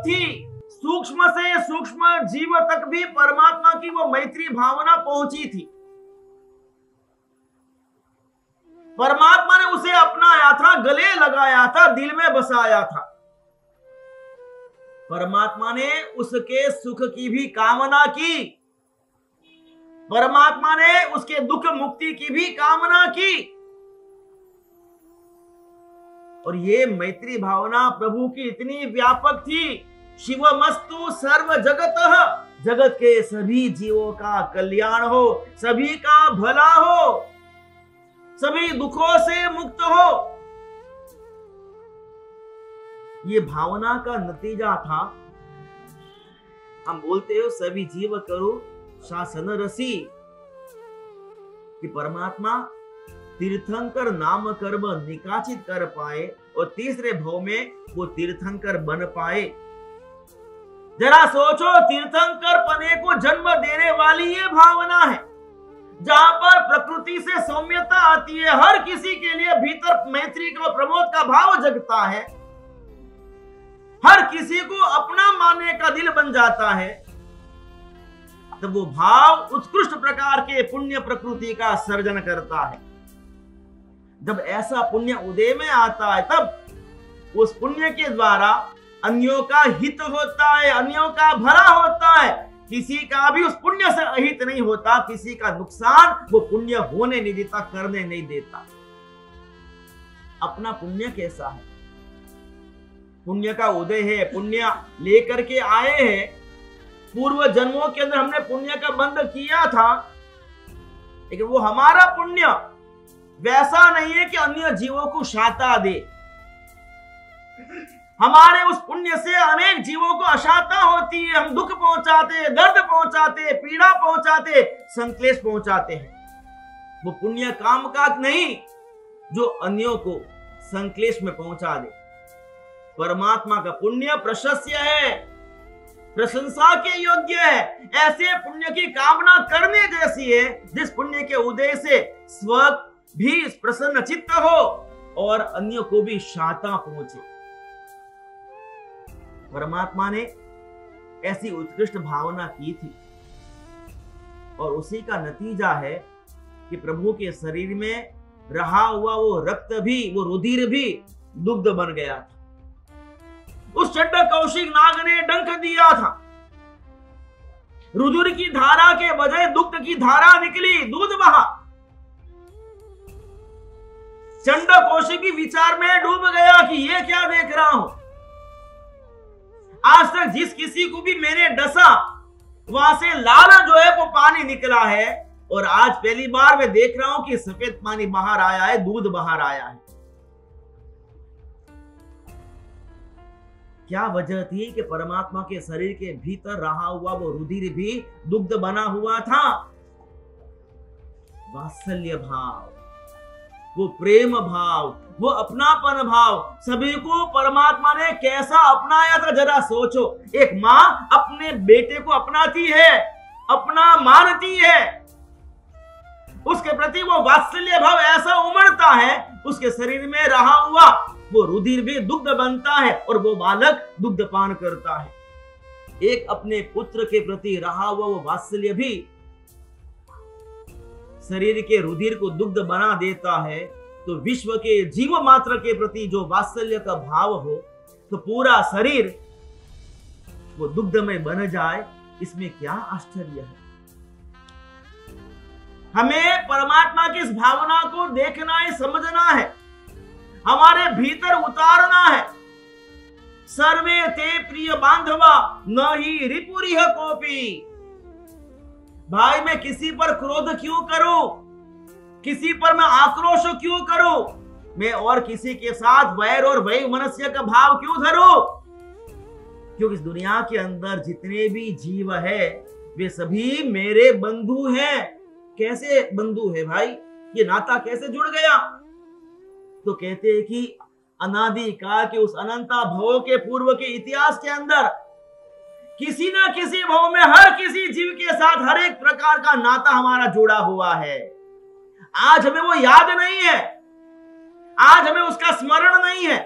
थी, सूक्ष्म से सूक्ष्म जीव तक भी परमात्मा की वो मैत्री भावना पहुंची थी। परमात्मा ने उसे अपनाया था, गले लगाया था, दिल में बसाया था। परमात्मा ने उसके सुख की भी कामना की, परमात्मा ने उसके दुख मुक्ति की भी कामना की। और ये मैत्री भावना प्रभु की इतनी व्यापक थी, शिवमस्तु सर्व जगतः, जगत के सभी जीवों का कल्याण हो, सभी का भला हो, सभी दुखों से मुक्त हो। ये भावना का नतीजा था। हम बोलते हो सभी जीव करो शासन रसी, कि परमात्मा तीर्थंकर नाम कर्म निकाचित कर पाए और तीसरे भाव में वो तीर्थंकर बन पाए। जरा सोचो, तीर्थंकर पने को जन्म देने वाली ये भावना है, जहां पर प्रकृति से सौम्यता आती है, हर किसी के लिए भीतर मैत्री का प्रमोद का भाव जगता है, हर किसी को अपना मानने का दिल बन जाता है, तब वो भाव उत्कृष्ट प्रकार के पुण्य प्रकृति का सर्जन करता है। जब ऐसा पुण्य उदय में आता है, तब उस पुण्य के द्वारा अन्यों का हित होता है, अन्यों का भला होता है, किसी का भी उस पुण्य से अहित नहीं होता, किसी का नुकसान वो पुण्य होने नहीं देता, करने नहीं देता। अपना पुण्य कैसा है? पुण्य का उदय है, पुण्य लेकर के आए हैं। पूर्व जन्मों के अंदर हमने पुण्य का बंध किया था, लेकिन वो हमारा पुण्य वैसा नहीं है कि अन्य जीवों को शाता दे। हमारे उस पुण्य से अनेक जीवों को अशाता होती है, हम दुख पहुंचाते, दर्द पहुंचाते, पीड़ा पहुंचाते, संक्लेश पहुंचाते हैं। वो पुण्य काम का नहीं जो अन्यों को संक्लेश में पहुंचा दे। परमात्मा का पुण्य प्रशस्य है, प्रशंसा के योग्य है, ऐसे पुण्य की कामना करने जैसी है जिस पुण्य के उदय से स्व भी प्रसन्न चित्त हो और अन्यों को भी शाता पहुंचे। परमात्मा ने ऐसी उत्कृष्ट भावना की थी और उसी का नतीजा है कि प्रभु के शरीर में रहा हुआ वो रक्त भी, वो रुधिर भी दुग्ध बन गया था। उस चंड कौशिक नाग ने डंक दिया था, रुधिर की धारा के बजाय दुग्ध की धारा निकली, दूध बहा। चंड कौशिक भी विचार में डूब गया कि ये क्या देख रहा हूं। आज तक जिस किसी को भी मैंने डसा वहां से लाल जो है वो पानी निकला है, और आज पहली बार मैं देख रहा हूं कि सफेद पानी बाहर आया है, दूध बाहर आया है। क्या वजह थी कि परमात्मा के शरीर के भीतर रहा हुआ वो रुधिर भी दुग्ध बना हुआ था? वात्सल्य भाव, वो प्रेम भाव, वो अपनापन भाव, सभी को परमात्मा ने कैसा अपनाया था जरा सोचो। एक मां अपने बेटे को अपनाती है, अपना मानती है, उसके प्रति वो वात्सल्य भाव ऐसा उमड़ता है, उसके शरीर में रहा हुआ वो रुधिर भी दुग्ध बनता है और वो बालक दुग्ध पान करता है। एक अपने पुत्र के प्रति रहा हुआ वो वात्सल्य भी शरीर के रुधिर को दुग्ध बना देता है, तो विश्व के जीव मात्र के प्रति जो वात्सल्य का भाव हो, तो पूरा शरीर वो दुग्धमय बन जाए, इसमें क्या आश्चर्य है। हमें परमात्मा की इस भावना को देखना है, समझना है, हमारे भीतर उतारना है। सर्वे ते प्रिय बांधवा न ही रिपुरिह कोपी। भाई मैं किसी पर क्रोध क्यों करूं, किसी पर मैं आक्रोश क्यों करूं, मैं और किसी के साथ वैर और वैमनस्य का भाव क्यों धरूं? क्योंकि इस दुनिया के अंदर जितने भी जीव है वे सभी मेरे बंधु हैं। कैसे बंधु है भाई, ये नाता कैसे जुड़ गया? तो कहते हैं कि अनादि काल के उस अनंता भवों के पूर्व के इतिहास के अंदर किसी ना किसी भव में हर किसी जीव के साथ हर एक प्रकार का नाता हमारा जुड़ा हुआ है। आज हमें वो याद नहीं है, आज हमें उसका स्मरण नहीं है,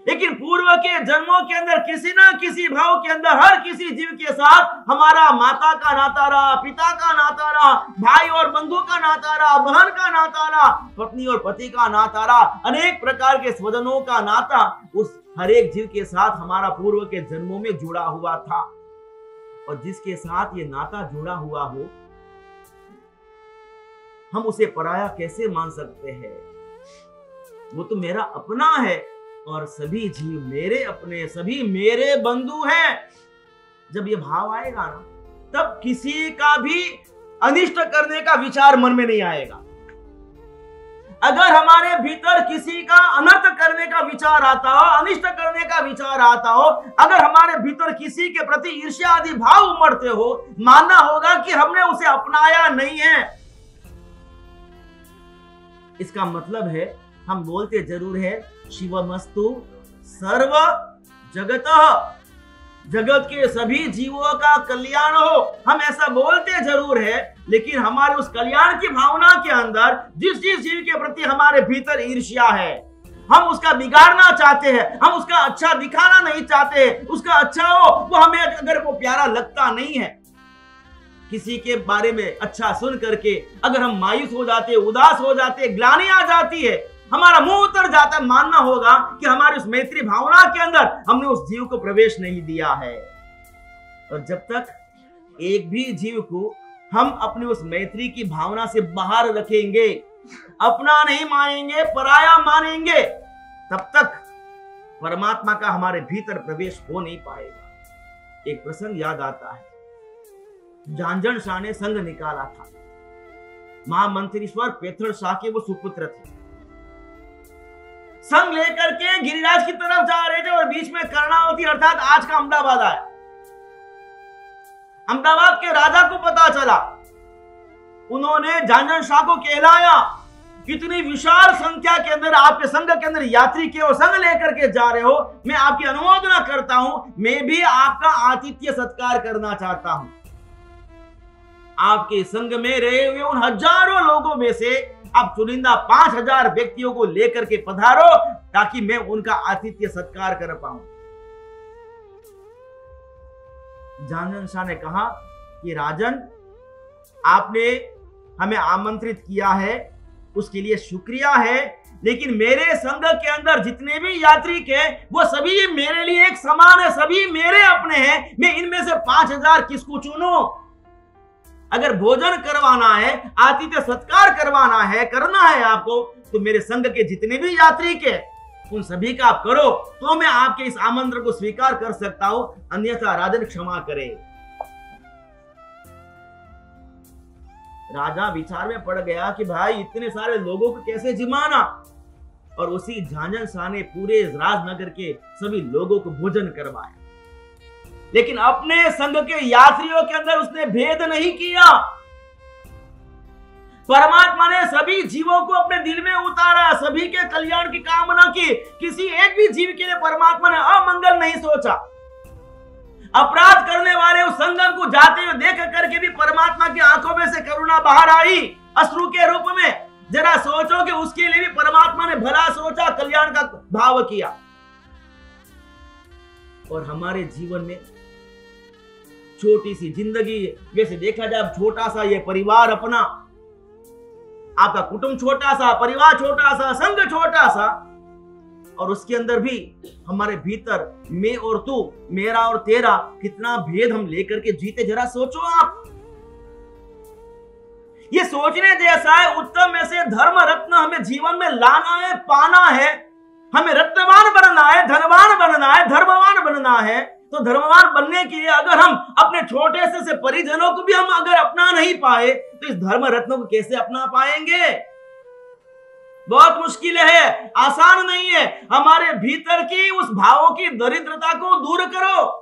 लेकिन पूर्व के जन्मों के अंदर किसी ना किसी भाव के अंदर हर किसी जीव के साथ हमारा माता का नाता रहा, पिता का नाता रहा, भाई और बंधु का नाता रहा, बहन का नाता रहा, पत्नी और पति का नाता रहा, अनेक प्रकार के स्वजनों का नाता उस हर एक जीव के साथ हमारा पूर्व के जन्मों में जुड़ा हुआ था। और जिसके साथ ये नाता जुड़ा हुआ हो, हम उसे पराया कैसे मान सकते हैं? वो तो मेरा अपना है और सभी जीव मेरे अपने, सभी मेरे बंधु हैं। जब ये भाव आएगा ना, तब किसी का भी अनिष्ट करने का विचार मन में नहीं आएगा। अगर हमारे भीतर किसी का अनर्थ करने का विचार आता हो, अनिष्ट करने का विचार आता हो, अगर हमारे भीतर किसी के प्रति ईर्ष्या आदि भाव उमड़ते हो, मानना होगा कि हमने उसे अपनाया नहीं है। इसका मतलब है हम बोलते जरूर है शिवमस्तु सर्व जगतः, जगत के सभी जीवों का कल्याण हो, हम ऐसा बोलते जरूर है, लेकिन हमारे उस कल्याण की भावना के अंदर जिस जिस जीव के प्रति हमारे भीतर ईर्ष्या है, हम उसका बिगाड़ना चाहते हैं, हम उसका अच्छा दिखाना नहीं चाहते, उसका अच्छा हो वो हमें अगर वो प्यारा लगता नहीं है, किसी के बारे में अच्छा सुन करके अगर हम मायूस हो जाते, उदास हो जाते, ग्लानि आ जाती है, हमारा मुंह उतर जाता है, मानना होगा कि हमारी उस मैत्री भावना के अंदर हमने उस जीव को प्रवेश नहीं दिया है। और जब तक एक भी जीव को हम अपनी उस मैत्री की भावना से बाहर रखेंगे, अपना नहीं मानेंगे, पराया मानेंगे, तब तक परमात्मा का हमारे भीतर प्रवेश हो नहीं पाएगा। एक प्रसंग याद आता है, झांझण शाह ने संघ निकाला था। महामंत्रीश्वर पेथड़ शाह के वो सुपुत्र थे। संघ लेकर के गिरिराज की तरफ जा रहे थे और बीच में कर्णावती अर्थात आज का अहमदाबाद आया। अहमदाबाद के राजा को पता चला, उन्होंने झांझण शाह को कहलाया, इतनी विशाल संख्या के अंदर आपके संघ के अंदर यात्री के और संघ लेकर के जा रहे हो, मैं आपकी अनुमोदना करता हूं, मैं भी आपका आतिथ्य सत्कार करना चाहता हूं। आपके संघ में रहे हुए उन हजारों लोगों में से आप चुनिंदा 5000 व्यक्तियों को लेकर के पधारो, ताकि मैं उनका आतिथ्य सत्कार कर पाऊं। झांझण शाह ने कहा कि राजन, आपने हमें आमंत्रित किया है, उसके लिए शुक्रिया है, लेकिन मेरे संघ के अंदर जितने भी यात्री के वो सभी मेरे लिए एक समान है, सभी मेरे अपने हैं। मैं इनमें से 5000 किसको चुनूं? अगर भोजन करवाना है, आतिथ्य सत्कार करवाना है, करना है आपको, तो मेरे संघ के जितने भी यात्री के उन सभी का आप करो, तो मैं आपके इस आमंत्रण को स्वीकार कर सकता हूं, अन्यथा राजन क्षमा करे। राजा विचार में पड़ गया कि भाई इतने सारे लोगों को कैसे जिमाना, और उसी झांझण शाह ने पूरे राजनगर के सभी लोगों को भोजन करवाया, लेकिन अपने संघ के यात्रियों के अंदर उसने भेद नहीं किया। परमात्मा ने सभी जीवों को अपने दिल में उतारा, सभी के कल्याण की कामना की, किसी एक भी जीव के लिए परमात्मा ने अमंगल नहीं सोचा। अपराध करने वाले उस संगम को जाते हुए देख करके भी परमात्मा की आंखों में से करुणा बाहर आई अश्रु के रूप में। जरा सोचो कि उसके लिए भी परमात्मा ने भला सोचा, कल्याण का भाव किया। और हमारे जीवन में छोटी सी जिंदगी, वैसे देखा जाए छोटा सा ये परिवार अपना, आपका कुटुंब छोटा सा, परिवार छोटा सा, संघ छोटा सा, और उसके अंदर भी हमारे भीतर मैं और तू, मेरा और तेरा, कितना भेद हम लेकर के जीते, जरा सोचो आप। ये सोचने जैसा है। उत्तम में से धर्म रत्न हमें जीवन में लाना है, पाना है, हमें रत्नवान बनना है, धनवान बनना है, धर्मवान बनना है। तो धर्मवान बनने के लिए अगर हम अपने छोटे से परिजनों को भी हम अगर अपना नहीं पाए, तो इस धर्म रत्नों को कैसे अपना पाएंगे? बहुत मुश्किल है, आसान नहीं है। हमारे भीतर की उस भावों की दरिद्रता को दूर करो,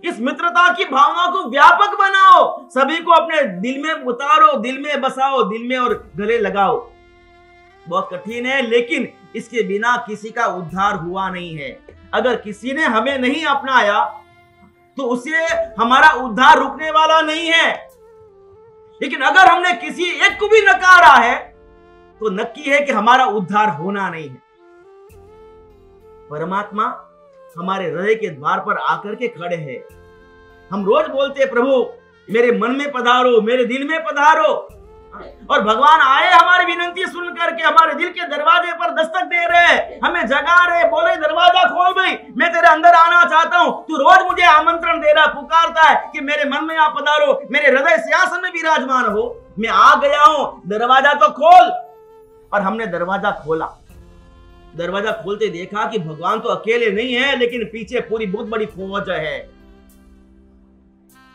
इस मित्रता की भावना को व्यापक बनाओ, सभी को अपने दिल में उतारो, दिल में बसाओ, दिल में और गले लगाओ। बहुत कठिन है, लेकिन इसके बिना किसी का उद्धार हुआ नहीं है। अगर किसी ने हमें नहीं अपनाया तो उसे हमारा उद्धार रुकने वाला नहीं है, लेकिन अगर हमने किसी एक को भी नकारा है तो नक्की है कि हमारा उद्धार होना नहीं है। परमात्मा हमारे हृदय के द्वार पर आकर के खड़े हैं। हम रोज बोलते हैं, प्रभु मेरे मन में पधारो, मेरे दिल में पधारो, और भगवान आए हमारी विनंती सुन करके हमारे दिल के दरवाजे पर दस्तक दे रहे, हमें जगा रहे, बोले दरवाजा खोल भाई, मैं तेरे अंदर आना चाहता हूं। तू रोज मुझे आमंत्रण दे रहा, पुकारता है कि मेरे मन में आप पधारो, मेरे हृदय सिंहासन में विराजमान हो। मैं आ गया हूं, दरवाजा तो खोल। और हमने दरवाजा खोला। दरवाजा खोलते देखा कि भगवान तो अकेले नहीं है, लेकिन पीछे पूरी बहुत बड़ी फौज है,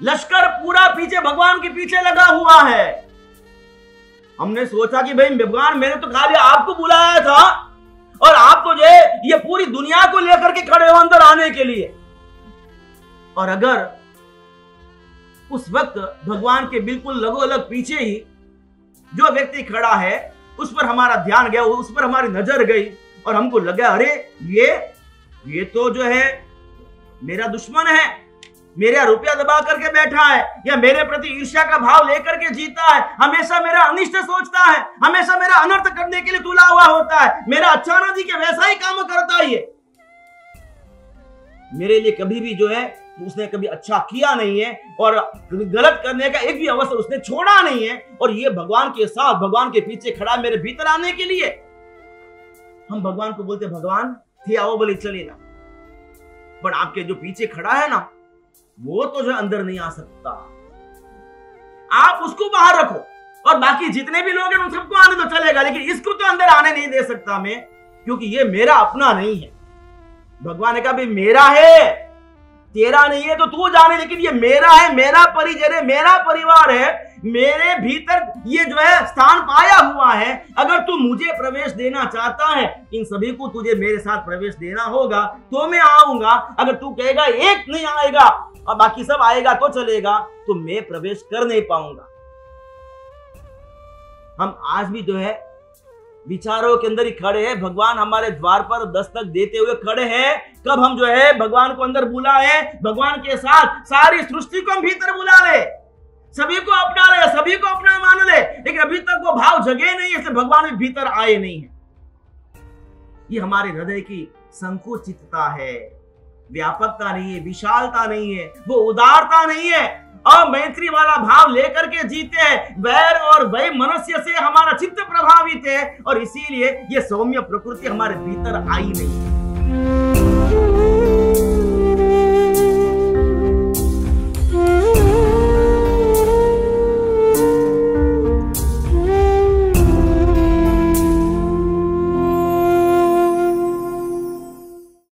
लश्कर पूरा पीछे भगवान के पीछे लगा हुआ है। हमने सोचा कि भाई भगवान, मैंने तो खाली आपको बुलाया था और आप तो जो है ये पूरी दुनिया को लेकर के खड़े हो अंदर आने के लिए। और अगर उस वक्त भगवान के बिल्कुल लगोलग पीछे ही जो व्यक्ति खड़ा है, उस पर हमारा ध्यान गया, उस पर हमारी नजर गई और हमको लगा, अरे ये तो जो है मेरा दुश्मन है, मेरा रुपया दबा करके बैठा है, या मेरे प्रति ईर्ष्या का भाव लेकर के जीता है, हमेशा मेरा अनिष्ट सोचता है, हमेशा मेरा अनर्थ करने के लिए तुला हुआ होता है, मेरा अच्छा ना जी के वैसा ही काम करता है। ये मेरे लिए कभी भी जो है उसने कभी अच्छा किया नहीं है और गलत करने का एक भी अवसर उसने छोड़ा नहीं है, और ये भगवान के साथ, भगवान के पीछे खड़ा मेरे भीतर आने के लिए। हम भगवान को बोलते, भगवान थे आओ बोले चले ना, पर आपके जो पीछे खड़ा है ना, वो तो जो अंदर नहीं आ सकता। आप उसको बाहर रखो और बाकी जितने भी लोग हैं उन सबको आने तो चलेगा, लेकिन इसको तो अंदर आने नहीं दे सकता मैं, क्योंकि ये मेरा अपना नहीं है। भगवान ने कहा भाई मेरा है, तेरा नहीं है तो तू जाने, लेकिन ये मेरा है, मेरा परिजन है, मेरा परिवार है, मेरे भीतर ये जो है स्थान पाया हुआ है। अगर तू मुझे प्रवेश देना चाहता है, इन सभी को तुझे मेरे साथ प्रवेश देना होगा तो मैं आऊंगा। अगर तू कहेगा एक नहीं आएगा और बाकी सब आएगा तो चलेगा, तो मैं प्रवेश कर नहीं पाऊंगा। हम आज भी जो है विचारों के अंदर ही खड़े हैं, भगवान हमारे द्वार पर दस्तक देते हुए खड़े हैं। कब हम जो है भगवान को अंदर बुलाए, भगवान के साथ सारी सृष्टि को हम भीतर बुला ले, सभी को अपना ले, सभी को अपना मान ले, लेकिन अभी तक वो भाव जगे नहीं, इसलिए भगवान भी भीतर आए नहीं है। ये हमारे हृदय की संकुचितता है, व्यापकता नहीं है, विशालता नहीं है, वो उदारता नहीं है, अमैत्री वाला भाव लेकर के जीते हैं। वैर और भय मनुष्य से हमारा चित्त प्रभावित है और इसीलिए ये सौम्य प्रकृति हमारे भीतर आई नहीं है।